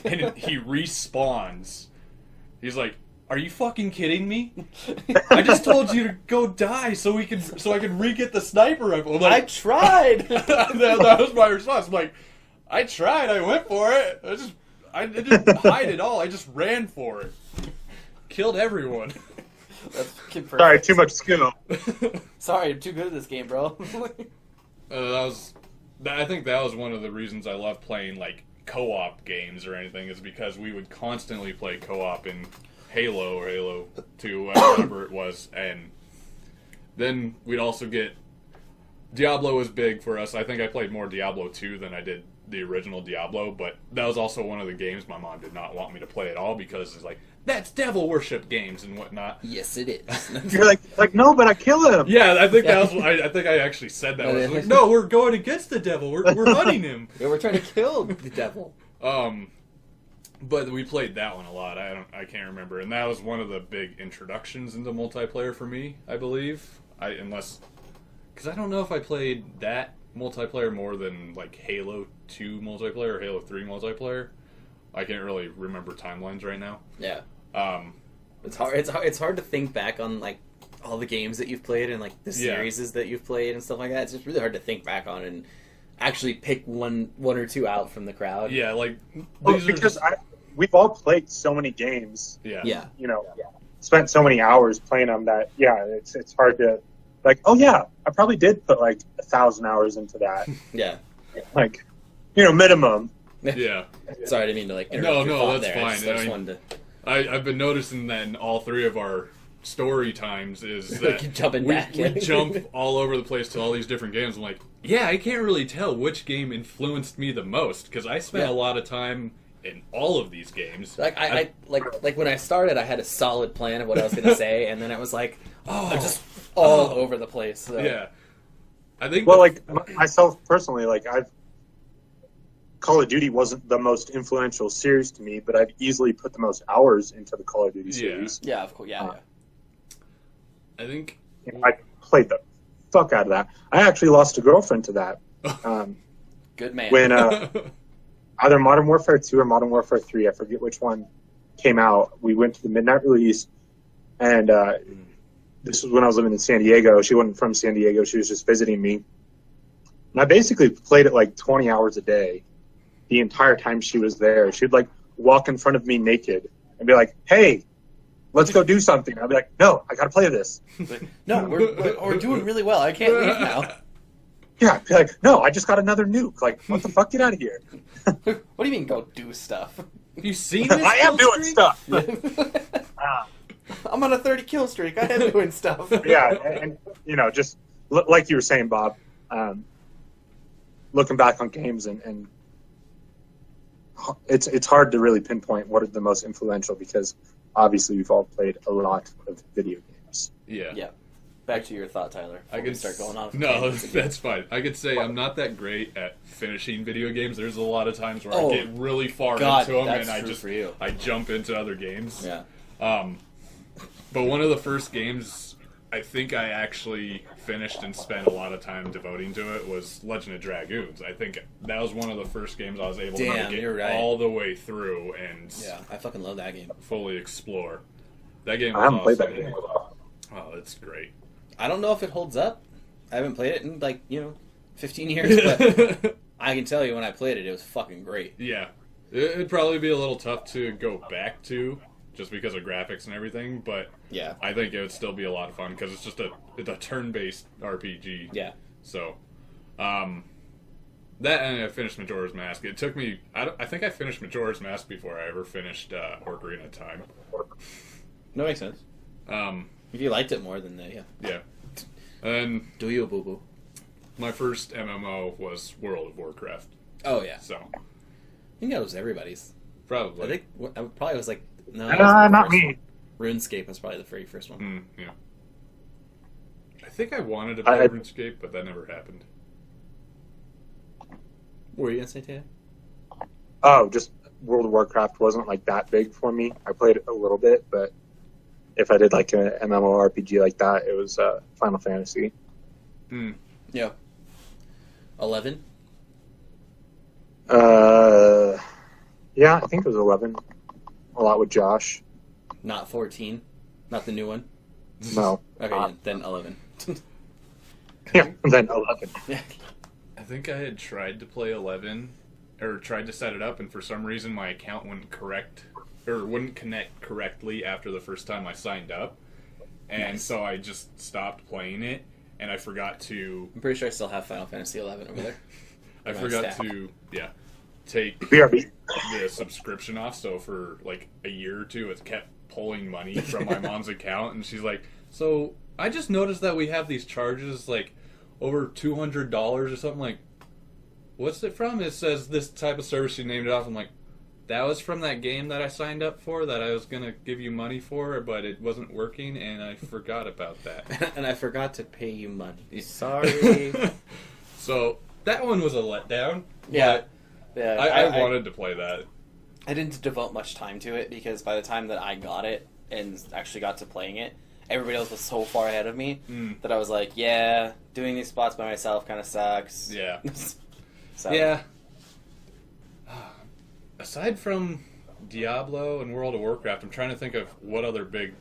And he respawns. He's like, "Are you fucking kidding me? I just told you to go die so I could re-get the sniper rifle." I'm like, I tried. that was my response. I'm like, I tried. I went for it. I didn't hide at all. I just ran for it. Killed everyone. That's fucking perfect. Sorry, too much skill. Sorry, I'm too good at this game, bro. I think that was one of the reasons I love playing like co-op games or anything, is because we would constantly play co-op in Halo or Halo 2, whatever it was, and then we'd also get Diablo was big for us. I think I played more Diablo 2 than I did the original Diablo, but that was also one of the games my mom did not want me to play at all, because it's like, that's devil worship games and whatnot. Yes, it is. You're like, no, but I kill him. Yeah, I think that was. I think I actually said that. I was like, no, we're going against the devil. We're hunting him. Yeah, we're trying to kill the devil. But we played that one a lot. I can't remember, and that was one of the big introductions into multiplayer for me, I believe. Because I don't know if I played that multiplayer more than like Halo 2 multiplayer or Halo 3 multiplayer. I can't really remember timelines right now. Yeah. It's hard. It's hard to think back on like all the games that you've played and like the series that you've played and stuff like that. It's just really hard to think back on and actually pick one or two out from the crowd. Yeah, like we've all played so many games. Yeah. You know, spent so many hours playing them that it's hard to like. Oh yeah, I probably did put like 1,000 hours into that. Yeah. Like, minimum. Yeah. Sorry, I didn't mean to like. No, that's fine. I just wanted to. I've been noticing that in all three of our story times is that we jump all over the place to all these different games. I'm like, I can't really tell which game influenced me the most, because I spent a lot of time in all of these games. Like I like when I started, I had a solid plan of what I was going to say, and then it was like, just all over the place. So. Yeah, I think. Well, like myself personally, like Call of Duty wasn't the most influential series to me, but I've easily put the most hours into the Call of Duty series. Yeah, of course. Yeah. I think I played the fuck out of that. I actually lost a girlfriend to that. Good man. When either Modern Warfare 2 or Modern Warfare 3, I forget which one, came out, we went to the midnight release, and this was when I was living in San Diego. She wasn't from San Diego. She was just visiting me. And I basically played it like 20 hours a day the entire time she was there. She'd like walk in front of me naked and be like, hey, let's go do something. I'd be like, no, I got to play this. No, we're doing really well. I can't leave now. Yeah, I'd be like, no, I just got another nuke. Like, what the fuck? Get out of here. What do you mean go do stuff? Have you seen this? I am doing stuff. I'm on a 30 kill streak. I am doing stuff. Yeah, and you know, just like you were saying, Bob, looking back on games and it's hard to really pinpoint what are the most influential because obviously we've all played a lot of video games. Yeah. Yeah. Back to your thought, Tyler. I could start going on. No, that's fine. I could say I'm not that great at finishing video games. There's a lot of times where I get really far into them and I jump into other games. Yeah. But one of the first games I think I actually finished and spent a lot of time devoting to it was Legend of Dragoons. I think that was one of the first games I was able to get all the way through and I fucking love that game. Fully explore. That game was I haven't awesome. played that game. Oh, it's great. I don't know if it holds up. I haven't played it in 15 years, but I can tell you when I played it, it was fucking great. Yeah. It'd probably be a little tough to go back to just because of graphics and everything, but yeah, I think it would still be a lot of fun because it's just a turn-based RPG. Yeah. So, that and I finished Majora's Mask. It took me. I think I finished Majora's Mask before I ever finished Ocarina of Time. No, makes sense. If you liked it more than that, yeah. Yeah. And do you, boo boo? My first MMO was World of Warcraft. Oh yeah. So. I think that was everybody's. Probably. I think I probably was like. No, not me. RuneScape was probably the very first one. Yeah. I think I wanted to play RuneScape, but that never happened. What were you gonna say, Tia? Oh, just World of Warcraft wasn't like that big for me. I played it a little bit, but if I did like an MMORPG like that, it was Final Fantasy. Yeah. 11? Yeah, I think it was 11. A lot with Josh. Not 14? Not the new one? No. Okay, then 11. Yeah, then 11. I think I had tried to play 11, or tried to set it up, and for some reason my account wouldn't connect correctly after the first time I signed up. And so I just stopped playing it, and I forgot to... I'm pretty sure I still have Final Fantasy 11 over there. I forgot to, take BRB. the subscription off, so for like a year or two it kept pulling money from my mom's account, and she's like, so I just noticed that we have these charges like over $200 or something. Like, what's it from? It says this type of service, you named it off. I'm like, that was from that game that I signed up for that I was gonna give you money for, but it wasn't working, and I forgot about that. And I forgot to pay you money. Sorry. So that one was a letdown. Yeah. Yeah, I wanted to play that. I didn't devote much time to it because by the time that I got it and actually got to playing it, everybody else was so far ahead of me that I was like, yeah, doing these spots by myself kind of sucks. Yeah. So. Yeah. Aside from Diablo and World of Warcraft, I'm trying to think of what other big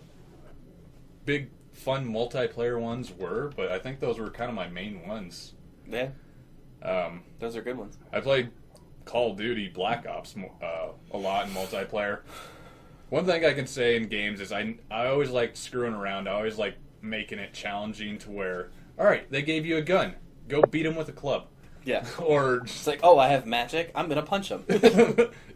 fun multiplayer ones were, but I think those were kind of my main ones. Yeah. Those are good ones. I played Call of Duty Black Ops a lot in multiplayer. One thing I can say in games is I always liked screwing around. I always liked making it challenging to where, all right, they gave you a gun. Go beat them with a club. Yeah. Or it's like, oh, I have magic. I'm going to punch him.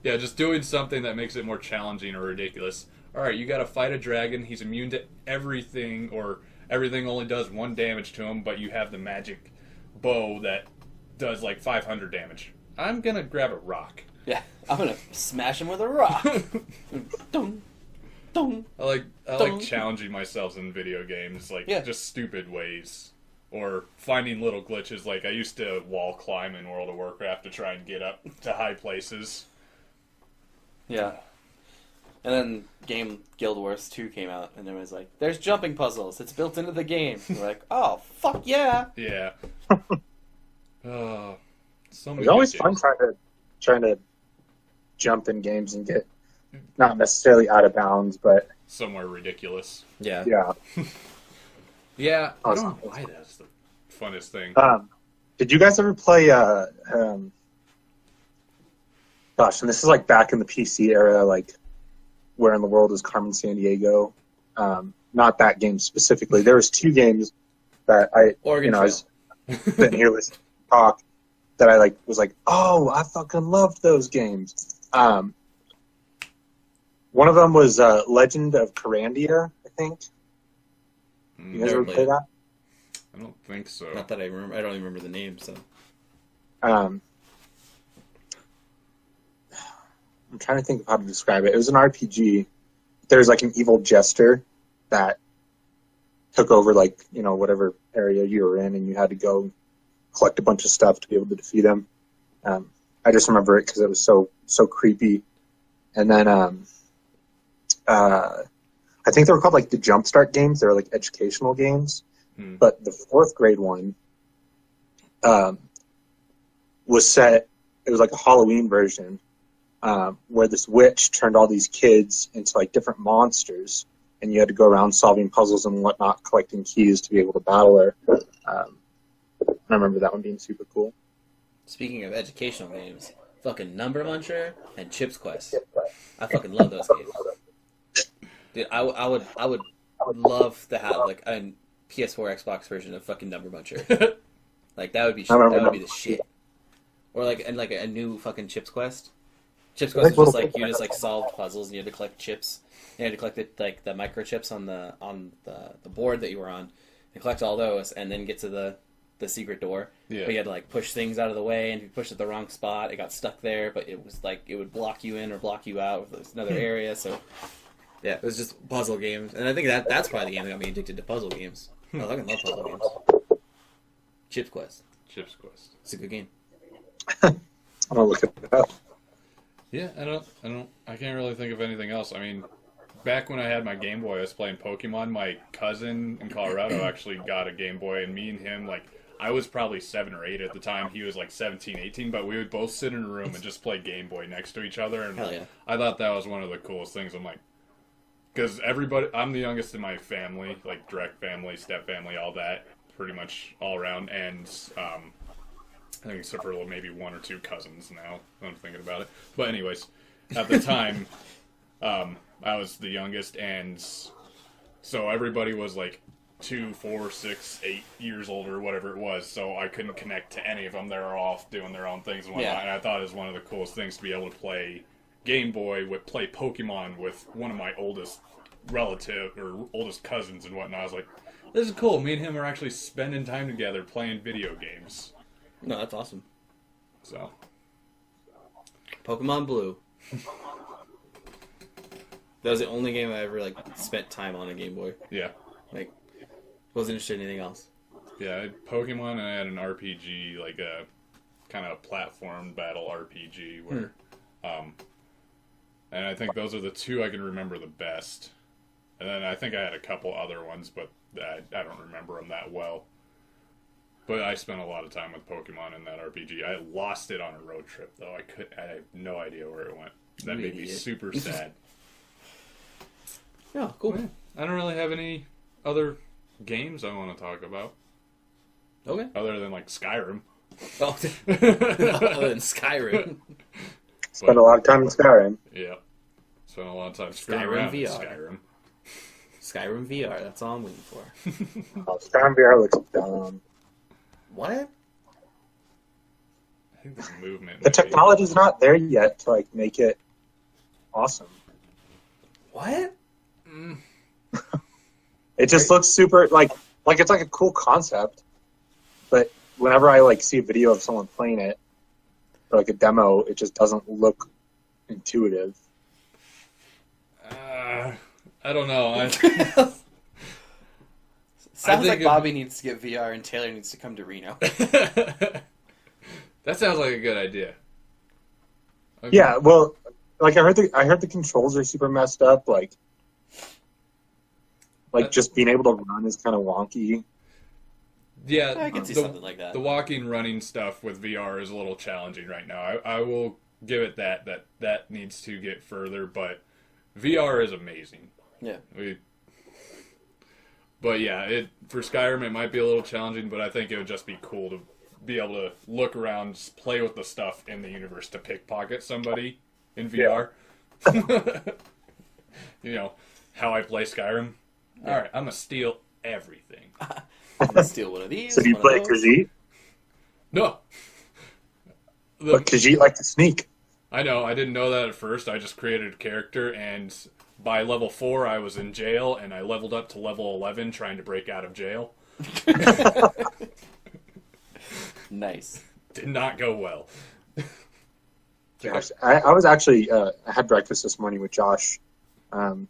Yeah, just doing something that makes it more challenging or ridiculous. All right, you got to fight a dragon. He's immune to everything, or everything only does 1 damage to him, but you have the magic bow that does like 500 damage. I'm going to grab a rock. Yeah, I'm gonna smash him with a rock. Dum, dum. I like challenging myself in video games, like Yeah. just stupid ways, or finding little glitches. Like I used to wall climb in World of Warcraft to try and get up to high places. Yeah. And then Guild Wars 2 came out, and it was like, there's jumping puzzles. It's built into the game. We're like, oh, fuck yeah. Yeah. So many It's always good fun games. trying to jump in games and get not necessarily out of bounds, but Somewhere ridiculous. Yeah. yeah. Yeah, I Awesome. don't know why that's the funnest thing. Did you guys ever play? Gosh, and this is like back in the PC era, like where in the world is Carmen Sandiego? Not that game specifically. There was 2 games that I, Oregon I Trail. was sitting here listening to talk that I was like, oh, I fucking loved those games. One of them was Legend of Carandia, I think. You guys Never ever played play it. that? I don't think so. Not that I remember. I don't even remember the name. So I'm trying to think of how to describe it. It was an RPG. There's like an evil jester that took over whatever area you were in, and you had to go collect a bunch of stuff to be able to defeat him. I just remember it because it was so creepy. And then I think they were called like the Jumpstart games. They were like educational games. But the 4th grade one was set. It was like a Halloween version where this witch turned all these kids into like different monsters, and you had to go around solving puzzles and whatnot, collecting keys to be able to battle her. I remember that one being super cool. speaking of educational games, fucking Number Muncher and Chips Quest. I fucking love those games. Dude, I would love to have like a PS4, Xbox version of fucking Number Muncher. Like that would be the shit. Or like a new fucking Chips Quest. Chips Quest was just like you just like solved puzzles and you had to collect chips. You had to collect the microchips on the board that you were on, and collect all those, and then get to the secret door. Yeah. But you had to like push things out of the way, and if you pushed at the wrong spot, it got stuck there. But it was like it would block you in or block you out with another area. So yeah, it was just puzzle games, and I think that's probably the game that got me addicted to puzzle games. I fucking love puzzle games. Chips Quest. Chips Quest. It's a good game. I'm gonna look it up. Yeah, I can't really think of anything else. I mean, back when I had my Game Boy, I was playing Pokemon. My cousin in Colorado actually got a Game Boy, and me and him, like, I was probably 7 or 8 at the time. He was like 17, 18, but we would both sit in a room and just play Game Boy next to each other. And Hell yeah. I thought that was one of the coolest things. I'm like, because I'm the youngest in my family, like direct family, step family, all that, pretty much all around. And I think except for maybe 1 or 2 cousins now, I'm thinking about it. But anyways, at the time, I was the youngest, and so everybody was like 2, 4, 6, 8 years old or whatever it was, so I couldn't connect to any of them. They were off doing their own things and whatnot, Yeah. and I thought it was one of the coolest things to be able to play Game Boy, play Pokemon with one of my oldest relative or oldest cousins and whatnot. I was like, this is cool. Me and him are actually spending time together playing video games. No, that's awesome. So, Pokemon Blue. That was the only game I ever like spent time on a Game Boy. yeah. Like, wasn't interested in anything else. Yeah, I had Pokemon, and I had an RPG, like a kind of platform battle RPG, where, and I think those are the 2 I can remember the best. And then I think I had a couple other ones, but I don't remember them that well. But I spent a lot of time with Pokemon in that RPG. I lost it on a road trip, though. I have no idea where it went. That You made me idiot. super sad. Yeah, cool. Yeah, I don't really have any other games I want to talk about, Okay. other than, like, Skyrim. Oh, other than Skyrim. Spent a lot of time in Skyrim. Yeah. Spent a lot of time screwing Skyrim around in VR. Skyrim. Skyrim VR, that's all I'm waiting for. Oh, Skyrim VR looks dumb. What? I think the movement. The maybe. technology's not there yet to like make it awesome. What? It just looks super like it's like a cool concept, but whenever I like see a video of someone playing it, or like a demo, it just doesn't look intuitive. I don't know. Sounds like think Bobby needs to get VR and Taylor needs to come to Reno. That sounds like a good idea. Okay. Yeah, well, like I heard the controls are super messed up. Like just being able to run is kind of wonky. Yeah, I can see something like that. The walking, running stuff with VR is a little challenging right now. I will give it that needs to get further, but VR is amazing. Yeah. But yeah, for Skyrim it might be a little challenging, but I think it would just be cool to be able to look around, play with the stuff in the universe to pickpocket somebody in VR. You know, how I play Skyrim. Yeah. Alright, I'm gonna steal everything. I'm gonna steal one of these. So do you one of play those. Khajiit? No! But Khajiit like to sneak. I know, I didn't know that at first. I just created a character, and by level 4 I was in jail, and I leveled up to level 11 trying to break out of jail. Nice. Did not go well. Gosh, I was actually I had breakfast this morning with Josh,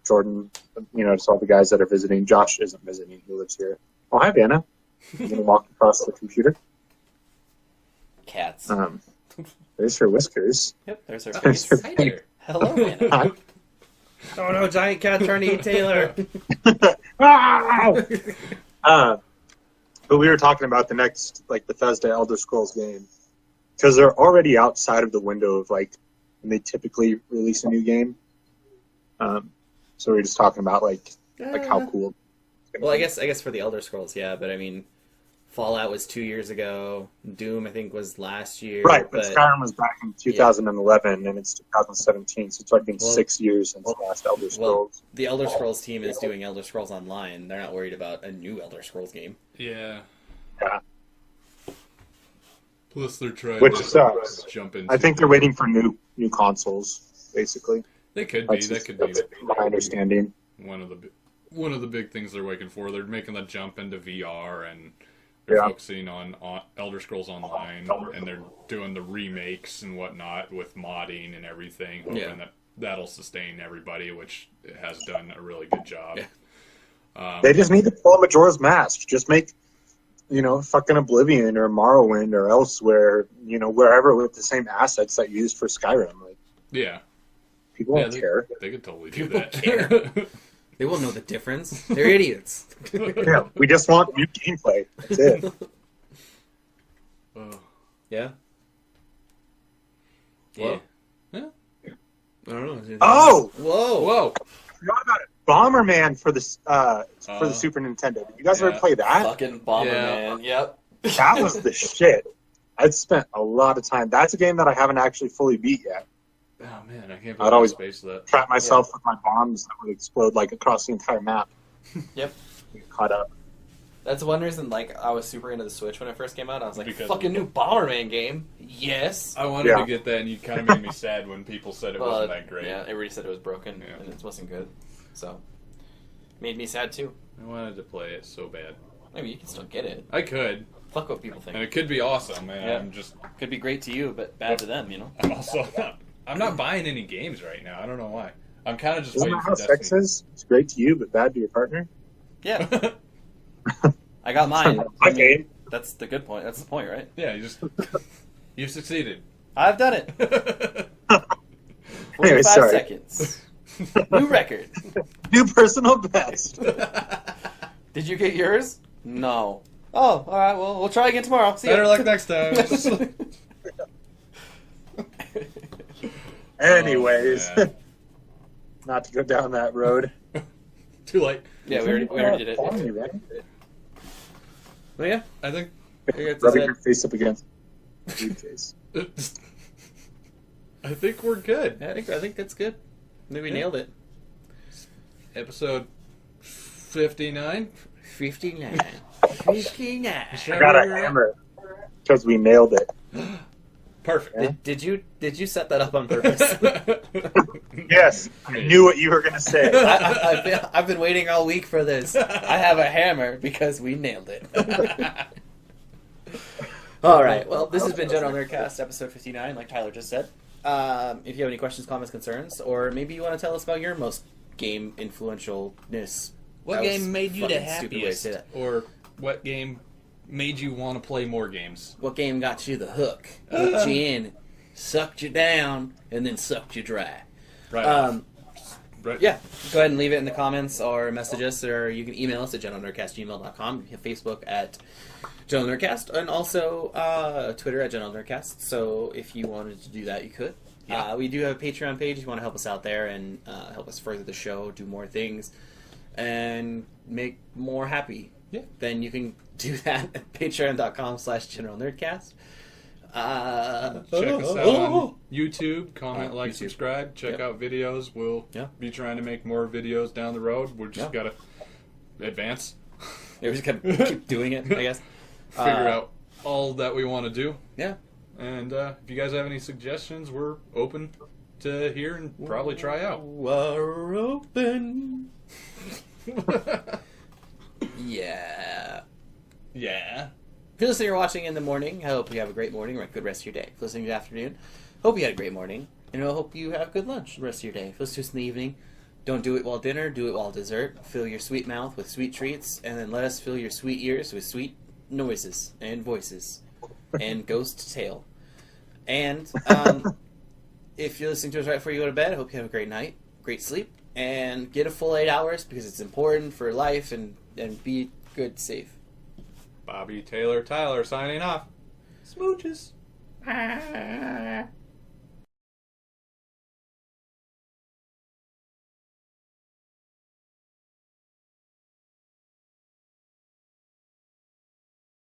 Jordan. You know, just all the guys that are visiting. Josh isn't visiting; he lives here. Oh, hi, Vanna. I'm gonna walk across the computer. Cats. There's her whiskers. Yep, there's her There's face. her Hi face. there. Hello, Anna. Hi. Oh no, giant cat trying to eat Taylor. But we were talking about the next, like, Bethesda Elder Scrolls game. Because they're already outside of the window of, like, when they typically release a new game. So we were just talking about, like how cool. Well, I guess for the Elder Scrolls, yeah, but I mean, Fallout was 2 years ago. Doom, I think, was last year. Right, but Skyrim was back in 2011, and it's 2017, so it's like been 6 years since the last Elder Scrolls. The Elder Scrolls team is doing Elder Scrolls Online. They're not worried about a new Elder Scrolls game. Yeah. Yeah. Plus they're trying Which to sucks. jump into... I think they're waiting for new consoles. consoles, basically. They could be. That could be That's my understanding. one of the big things they're waiting for. They're making the jump into VR, and they're Yeah. focusing on Elder Scrolls Online, and they're doing the remakes and whatnot with modding and everything, hoping that that'll sustain everybody, which it has done a really good job. Yeah. They just need to pull a Majora's Mask. Just make, fucking Oblivion or Morrowind or elsewhere, wherever with the same assets that you used for Skyrim. Like, Yeah. people don't care. They could totally do People that. care. They won't know the difference. They're idiots. Yeah, we just want new gameplay. That's it. Oh. Yeah. Well, Yeah. I don't know. Oh! Whoa! Whoa! I forgot about it. Bomberman for the Super Nintendo. Did you guys ever play that? Fucking Bomberman. Yep. That was the shit. I'd spent a lot of time. That's a game that I haven't actually fully beat yet. Oh man, I can't I'd believe always space that. Trap myself with my bombs that would explode like across the entire map. Yep. Get caught up. That's one reason, like, I was super into the Switch when it first came out. I was like, Because fucking new Bomberman game. Yes. I wanted to get that, and you kind of made me sad when people said it wasn't that great. Yeah, everybody said it was broken, and it wasn't good. So, made me sad, too. I wanted to play it so bad. I mean, you can still get it. I could, Fuck what people think. and it could be awesome. And Yeah. I'm just, Could be great to you, but bad to them, I'm also not. I'm not buying any games right now. I don't know why. I'm kind of just Isn't waiting that for how sex Destiny. is? It's great to you, but bad to your partner? Yeah. I got mine. My game. That's the good point. That's the point, right? Yeah, you've succeeded. I've done it. Anyway, 45 sorry. seconds. New record. New personal best. Did you get yours? No. Oh, all right. Well, we'll try again tomorrow. See Better ya. luck next time. Anyways, Oh, man. not to go down that road. Too late. Yeah, we already did it. Funny, right? Well, yeah. I think. Rubbing your face up against the briefcase. I think we're good. Yeah, I think that's good. I think we nailed it. Episode 59. 59. 59. I got a hammer because we nailed it. Perfect. Did you set that up on purpose? Yes, I knew what you were going to say. I've been waiting all week for this. I have a hammer because we nailed it. All right. Well, this has been General Nerdcast, episode 59, like Tyler just said. If you have any questions, comments, concerns, or maybe you want to tell us about your most game influentialness. What That was game made you the fucking stupid way to happiest? say that. Or what game made you want to play more games? What game got you the hook? Hooked you in, sucked you down, and then sucked you dry. Right. Right. Yeah, go ahead and leave it in the comments or message us, or you can email us at generalnerdcast@gmail.com. You have Facebook at General Nerdcast, and also Twitter at General Nerdcast. So if you wanted to do that, you could. Yeah. We do have a Patreon page if you want to help us out there and help us further the show, do more things, and make more happy. Yeah. Then you can do that at patreon.com/General Nerdcast. Check us out on YouTube. Comment, like, YouTube. subscribe. Check Yep. out videos. We'll be trying to make more videos down the road. We're just gotta advance. Yeah, we just gotta keep doing it, I guess. Figure out all that we want to do. Yeah. And if you guys have any suggestions, we're open to hear and probably try out. We're open. Yeah. Yeah. If you're listening or watching in the morning, I hope you have a great morning or a good rest of your day. If you're listening in the afternoon, hope you had a great morning. And I hope you have a good lunch the rest of your day. If you're listening to us in the evening, don't do it while dinner, do it while dessert. Fill your sweet mouth with sweet treats, and then let us fill your sweet ears with sweet noises and voices and ghost tale. And if you're listening to us right before you go to bed, I hope you have a great night, great sleep, and get a full 8 hours because it's important for life, and be good, safe. Bobby Taylor Tyler signing off. Smooches.